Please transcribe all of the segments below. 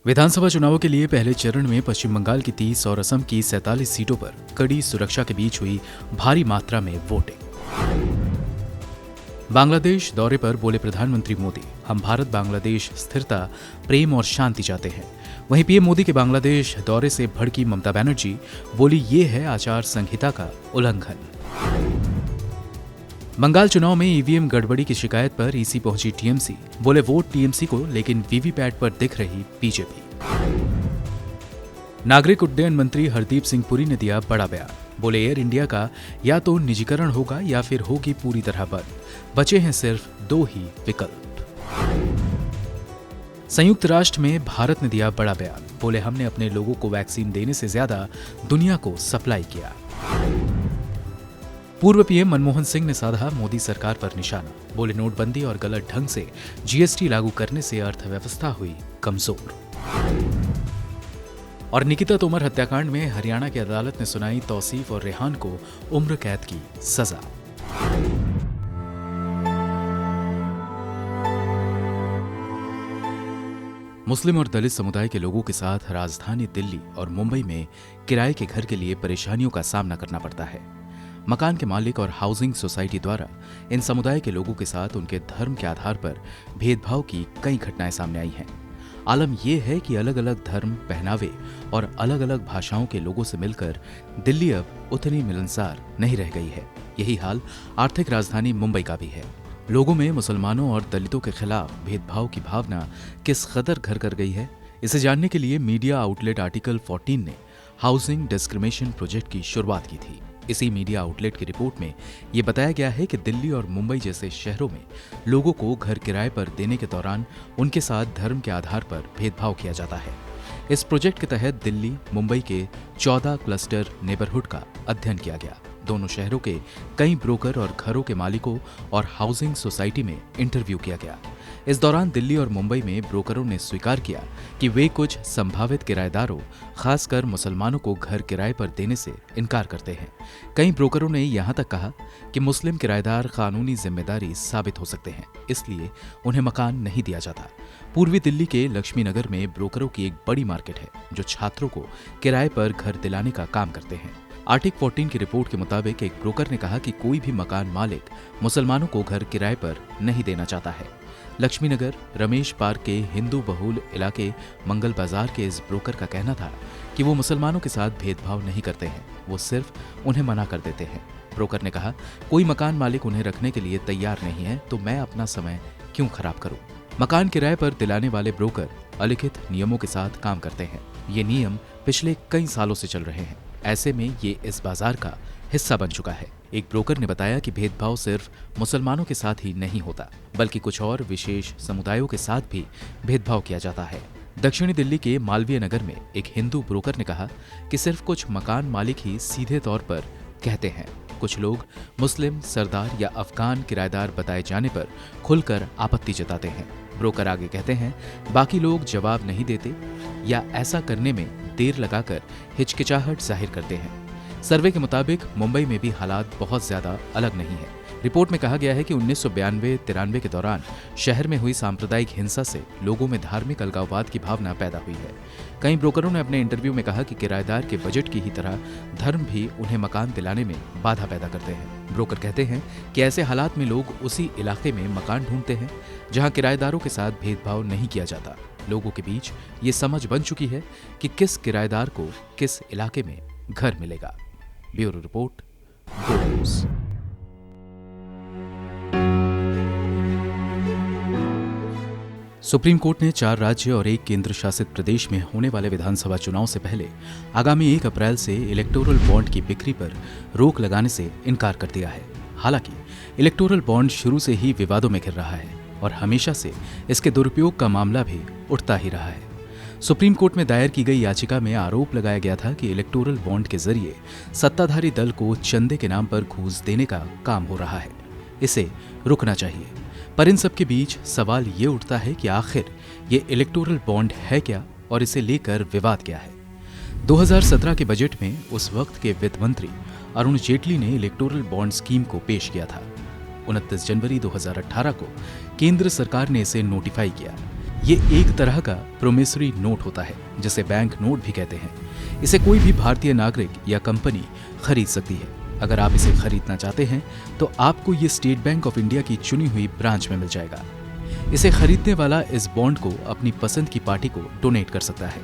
विधानसभा चुनावों के लिए पहले चरण में पश्चिम बंगाल की 30 और असम की 47 सीटों पर कड़ी सुरक्षा के बीच हुई भारी मात्रा में वोटिंग। बांग्लादेश दौरे पर बोले प्रधानमंत्री मोदी, हम भारत बांग्लादेश स्थिरता, प्रेम और शांति चाहते हैं। वहीं पीएम मोदी के बांग्लादेश दौरे से भड़की ममता बनर्जी, बोली ये है आचार संहिता का उल्लंघन। बंगाल चुनाव में ईवीएम गड़बड़ी की शिकायत पर ईसी पहुंची टीएमसी, बोले वोट टीएमसी को लेकिन वीवीपैट पर दिख रही बीजेपी। नागरिक उड्डयन मंत्री हरदीप सिंह पुरी ने दिया बड़ा बयान, बोले एयर इंडिया का या तो निजीकरण होगा या फिर होगी पूरी तरह बंद, बचे हैं सिर्फ दो ही विकल्प। संयुक्त राष्ट्र में भारत ने दिया बड़ा बयान, बोले हमने अपने लोगों को वैक्सीन देने से ज्यादा दुनिया को सप्लाई किया। पूर्व पीएम मनमोहन सिंह ने साधा मोदी सरकार पर निशाना, बोले नोटबंदी और गलत ढंग से जीएसटी लागू करने से अर्थव्यवस्था हुई कमजोर। और निकिता तोमर हत्याकांड में हरियाणा की अदालत ने सुनाई तौसीफ और रेहान को उम्र कैद की सजा। मुस्लिम और दलित समुदाय के लोगों के साथ राजधानी दिल्ली और मुंबई में किराए के घर के लिए परेशानियों का सामना करना पड़ता है। मकान के मालिक और हाउसिंग सोसाइटी द्वारा इन समुदाय के लोगों के साथ उनके धर्म के आधार पर भेदभाव की कई घटनाएं सामने आई हैं। आलम यह है कि अलग अलग धर्म, पहनावे और अलग अलग भाषाओं के लोगों से मिलकर दिल्ली अब उतनी मिलनसार नहीं रह गई है। यही हाल आर्थिक राजधानी मुंबई का भी है। लोगों में मुसलमानों और दलितों के खिलाफ भेदभाव की भावना किस कदर घर कर गई है, इसे जानने के लिए मीडिया आउटलेट आर्टिकल 14 ने हाउसिंग डिस्क्रिमिनेशन प्रोजेक्ट की शुरुआत की थी। इसी मीडिया आउटलेट की रिपोर्ट में ये बताया गया है कि दिल्ली और मुंबई जैसे शहरों में लोगों को घर किराए पर देने के दौरान उनके साथ धर्म के आधार पर भेदभाव किया जाता है। इस प्रोजेक्ट के तहत दिल्ली, मुंबई के 14 क्लस्टर नेबरहुड का अध्ययन किया गया। दोनों शहरों के कई ब्रोकर और घरों के मालिकों और हाउसिंग सोसाइटी में इंटरव्यू किया गया। इस दौरान दिल्ली और मुंबई में ब्रोकरों ने स्वीकार किया कि वे कुछ संभावित किराएदारों, खासकर मुसलमानों को घर किराए पर देने से इनकार करते हैं। कई ब्रोकरों ने यहां तक कहा कि मुस्लिम किराएदार कानूनी जिम्मेदारी साबित हो सकते हैं, इसलिए उन्हें मकान नहीं दिया जाता। पूर्वी दिल्ली के लक्ष्मी नगर में ब्रोकरों की एक बड़ी मार्केट है जो छात्रों को किराए पर घर दिलाने का काम करते हैं। आर्टिकल 14 की रिपोर्ट के मुताबिक एक ब्रोकर ने कहा कि कोई भी मकान मालिक मुसलमानों को घर किराए पर नहीं देना चाहता है। लक्ष्मी नगर रमेश पार्क के हिंदू बहुल इलाके मंगल बाजार के इस ब्रोकर का कहना था कि वो मुसलमानों के साथ भेदभाव नहीं करते हैं, वो सिर्फ उन्हें मना कर देते हैं। ब्रोकर ने कहा, कोई मकान मालिक उन्हें रखने के लिए तैयार नहीं है तो मैं अपना समय क्यों खराब करूं। मकान किराए पर दिलाने वाले ब्रोकर अलिखित नियमों के साथ काम करते हैं। ये नियम पिछले कई सालों से चल रहे हैं। ऐसे में ये इस बाजार का हिस्सा बन चुका है। एक ब्रोकर ने बताया कि भेदभाव सिर्फ मुसलमानों के साथ ही नहीं होता, बल्कि कुछ और विशेष समुदायों के साथ भी भेदभाव किया जाता है। दक्षिणी दिल्ली के मालवीय नगर में एक हिंदू ब्रोकर ने कहा कि सिर्फ कुछ मकान मालिक ही सीधे तौर पर कहते हैं। कुछ लोग मुस्लिम, सरदार या अफगान किराएदार बताए जाने पर खुलकर आपत्ति जताते हैं। ब्रोकर आगे कहते हैं, बाकी लोग जवाब नहीं देते या ऐसा करने में देर लगाकर हिचकिचाहट जाहिर करते हैं। सर्वे के मुताबिक मुंबई में भी हालात बहुत ज्यादा अलग नहीं है। रिपोर्ट में कहा गया है कि 1992-93 के दौरान शहर में हुई सांप्रदायिक हिंसा से लोगों में धार्मिक अलगाववाद की भावना पैदा हुई है। कई ब्रोकरों ने अपने इंटरव्यू में कहा कि किराएदार के बजट की ही तरह धर्म भी उन्हें मकान दिलाने में बाधा पैदा करते हैं। ब्रोकर कहते हैं कि ऐसे हालात में लोग उसी इलाके में मकान ढूंढते हैं जहां किराएदारों के साथ भेदभाव नहीं किया जाता। लोगों के बीच ये समझ बन चुकी है कि किस किराएदार को किस इलाके में घर मिलेगा। ब्यूरो रिपोर्ट, गो न्यूज़। सुप्रीम कोर्ट ने 4 राज्य और 1 केंद्र शासित प्रदेश में होने वाले विधानसभा चुनाव से पहले आगामी 1 अप्रैल से इलेक्टोरल बॉन्ड की बिक्री पर रोक लगाने से इनकार कर दिया है। हालांकि इलेक्टोरल बॉन्ड शुरू से ही विवादों में घिर रहा है और हमेशा से इसके दुरुपयोग का मामला भी उठता ही रहा है। सुप्रीम कोर्ट में दायर की गई याचिका में आरोप लगाया गया था कि इलेक्टोरल बॉन्ड के जरिए सत्ताधारी दल को चंदे के नाम पर घूस देने का काम हो रहा है। इसे रुकना चाहिए। पर इन सब के बीच सवाल ये उठता है कि आखिर ये इलेक्टोरल बॉन्ड है क्या और इसे लेकर विवाद क्या है। 2017 के बजट में उस वक्त के वित्त मंत्री अरुण जेटली ने इलेक्टोरल बॉन्ड स्कीम को पेश किया था। 29 जनवरी 2018 को केंद्र सरकार ने इसे नोटिफाई किया। ये एक तरह का प्रोमिसरी नोट होता है, जिसे बैंक नोट भी कहते हैं। इसे कोई भी भारतीय नागरिक या कंपनी खरीद सकती है। अगर आप इसे खरीदना चाहते हैं तो आपको ये स्टेट बैंक ऑफ इंडिया की चुनी हुई ब्रांच में मिल जाएगा। इसे खरीदने वाला इस बॉन्ड को अपनी पसंद की पार्टी को डोनेट कर सकता है।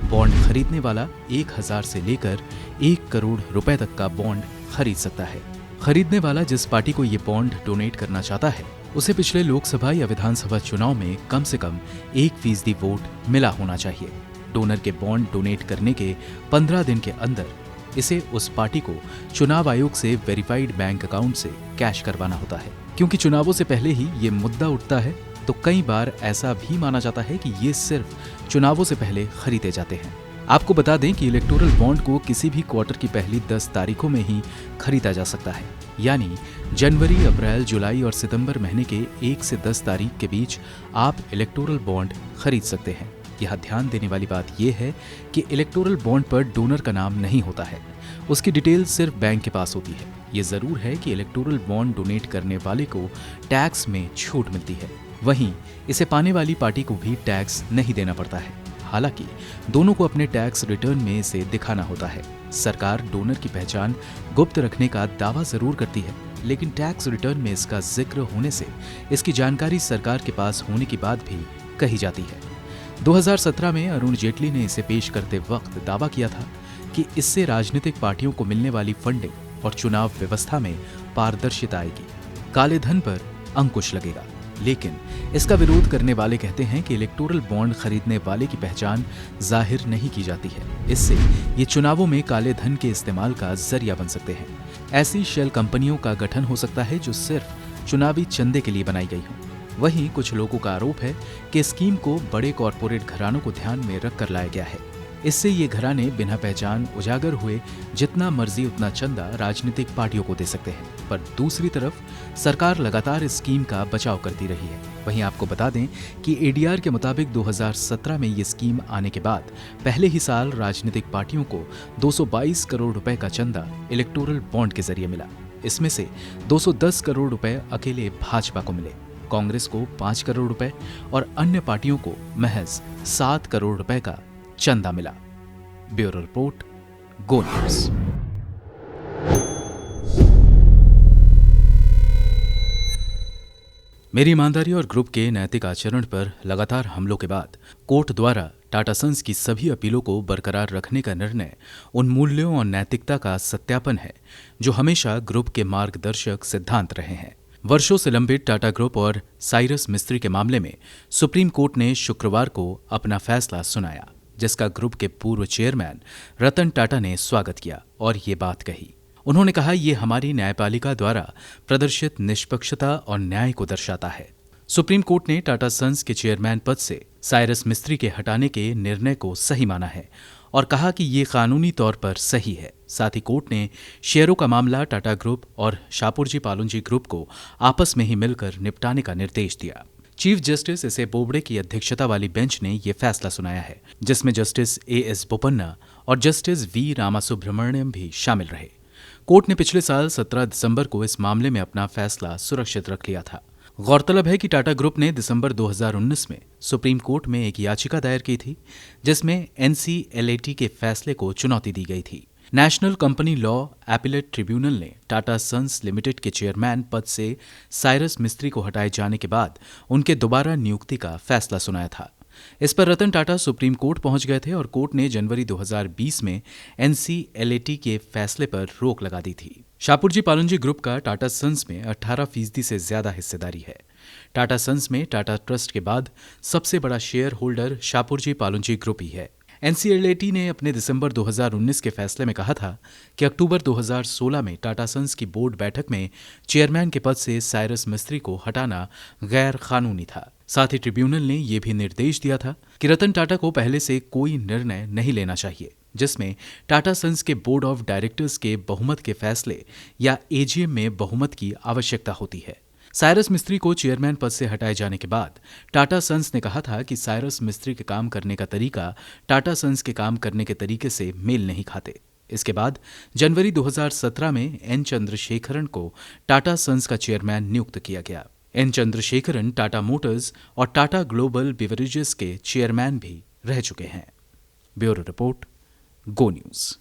बॉन्ड खरीदने वाला 1000 से लेकर 1 करोड़ रुपए तक का बॉन्ड खरीद सकता है। खरीदने वाला जिस पार्टी को ये बॉन्ड डोनेट करना चाहता है उसे पिछले लोकसभा या विधानसभा चुनाव में कम से कम 1% वोट मिला होना चाहिए। डोनर के बॉन्ड डोनेट करने के 15 दिन के अंदर इसे उस पार्टी को चुनाव आयोग से वेरीफाइड बैंक अकाउंट से कैश करवाना होता है। क्योंकि चुनावों से पहले ही ये मुद्दा उठता है तो कई बार ऐसा भी माना जाता है कि ये सिर्फ चुनावों से पहले खरीदे जाते हैं। आपको बता दें कि इलेक्टोरल बॉन्ड को किसी भी क्वार्टर की पहली 10 तारीखों में ही खरीदा जा सकता है, यानी जनवरी, अप्रैल, जुलाई और सितंबर महीने के 1 से 10 तारीख के बीच आप इलेक्टोरल बॉन्ड खरीद सकते हैं। यहाँ ध्यान देने वाली बात यह है कि इलेक्टोरल बॉन्ड पर डोनर का नाम नहीं होता है, उसकी डिटेल सिर्फ बैंक के पास होती है। ये जरूर है कि इलेक्टोरल बॉन्ड डोनेट करने वाले को टैक्स में छूट मिलती है, वहीं इसे पाने वाली पार्टी को भी टैक्स नहीं देना पड़ता है। हालांकि दोनों को अपने टैक्स रिटर्न में इसे दिखाना होता है। सरकार डोनर की पहचान गुप्त रखने का दावा जरूर करती है, लेकिन टैक्स रिटर्न में इसका जिक्र होने से इसकी जानकारी सरकार के पास होने की बात भी कही जाती है। 2017 में अरुण जेटली ने इसे पेश करते वक्त दावा किया था कि इससे राजनीतिक पार्टियों को मिलने वाली फंडिंग और चुनाव व्यवस्था में पारदर्शिता आएगी, काले धन पर अंकुश लगेगा। लेकिन इसका विरोध करने वाले कहते हैं कि इलेक्टोरल बॉन्ड खरीदने वाले की पहचान जाहिर नहीं की जाती है, इससे ये चुनावों में काले धन के इस्तेमाल का जरिया बन सकते हैं। ऐसी शेल कंपनियों का गठन हो सकता है जो सिर्फ चुनावी चंदे के लिए बनाई गई हो। वहीं कुछ लोगों का आरोप है कि स्कीम को बड़े कॉरपोरेट घरानों को ध्यान में रखकर लाया गया है। इससे ये घराने बिना पहचान उजागर हुए जितना मर्जी उतना चंदा राजनीतिक पार्टियों को दे सकते हैं। पर दूसरी तरफ सरकार लगातार इस स्कीम का बचाव करती रही है। वहीं आपको बता दें कि एडीआर के मुताबिक 2017 में ये स्कीम आने के बाद पहले ही साल राजनीतिक पार्टियों को 222 करोड़ रुपए का चंदा इलेक्टोरल बॉन्ड के जरिए मिला। इसमें से 210 करोड़ रुपए अकेले भाजपा को मिले, कांग्रेस को 5 करोड़ रुपए और अन्य पार्टियों को महज 7 करोड़ रुपए का चंदा मिला। ब्यूरो रिपोर्ट, गो न्यूज़। मेरी ईमानदारी और ग्रुप के नैतिक आचरण पर लगातार हमलों के बाद कोर्ट द्वारा टाटा सन्स की सभी अपीलों को बरकरार रखने का निर्णय उन मूल्यों और नैतिकता का सत्यापन है जो हमेशा ग्रुप के मार्गदर्शक सिद्धांत रहे हैं। वर्षों से लंबित टाटा ग्रुप और साइरस मिस्त्री के मामले में सुप्रीम कोर्ट ने शुक्रवार को अपना फैसला सुनाया, जिसका ग्रुप के पूर्व चेयरमैन रतन टाटा ने स्वागत किया और ये बात कही। उन्होंने कहा, ये हमारी न्यायपालिका द्वारा प्रदर्शित निष्पक्षता और न्याय को दर्शाता है। सुप्रीम कोर्ट ने टाटा सन्स के चेयरमैन पद से साइरस मिस्त्री के हटाने के निर्णय को सही माना है और कहा कि ये कानूनी तौर पर सही है। साथ ही कोर्ट ने शेयरों का मामला टाटा ग्रुप और शापुरजी पालुंजी ग्रुप को आपस में ही मिलकर निपटाने का निर्देश दिया। Chief justice S A Bobde की अध्यक्षता वाली बेंच ने यह फैसला सुनाया है, जिसमें जस्टिस ए.एस. बोपन्ना और जस्टिस वी. रामासुब्रमण्यम भी शामिल रहे। कोर्ट ने पिछले साल 17 दिसंबर को इस मामले में अपना फैसला सुरक्षित रख लिया था। गौरतलब है कि टाटा ग्रुप ने दिसंबर 2019 में सुप्रीम कोर्ट में एक याचिका दायर की थी, जिसमें NCLAT के फैसले को चुनौती दी गई थी। National company law appellate tribunal ने टाटा सन्स लिमिटेड के चेयरमैन पद से साइरस मिस्त्री को हटाए जाने के बाद उनके दोबारा नियुक्ति का फैसला सुनाया था। इस पर रतन टाटा सुप्रीम कोर्ट पहुंच गए थे और कोर्ट ने जनवरी 2020 में NCLAT के फैसले पर रोक लगा दी थी। शापुरजी पालुंजी ग्रुप का टाटा सन्स में 18% से ज्यादा हिस्सेदारी है। टाटा सन्स में टाटा ट्रस्ट के बाद सबसे बड़ा शेयर होल्डर शापुरजी पालुंजी ग्रुप ही है। NCLAT ने अपने दिसंबर 2019 के फैसले में कहा था कि अक्टूबर 2016 में टाटा सन्स की बोर्ड बैठक में चेयरमैन के पद से साइरस मिस्त्री को हटाना गैर कानूनी था। साथ ही ट्रिब्यूनल ने यह भी निर्देश दिया था कि रतन टाटा को पहले से कोई निर्णय नहीं लेना चाहिए जिसमें टाटा सन्स के बोर्ड ऑफ डायरेक्टर्स के बहुमत के फैसले या AGM में बहुमत की आवश्यकता होती है। साइरस मिस्त्री को चेयरमैन पद से हटाए जाने के बाद टाटा सन्स ने कहा था कि साइरस मिस्त्री के काम करने का तरीका टाटा सन्स के काम करने के तरीके से मेल नहीं खाते। इसके बाद जनवरी 2017 में N. चंद्रशेखरन को टाटा सन्स का चेयरमैन नियुक्त किया गया। एन चंद्रशेखरन टाटा मोटर्स और टाटा ग्लोबल बिवरेजेस के चेयरमैन भी रह चुके हैं। ब्यूरो रिपोर्ट, गो न्यूज।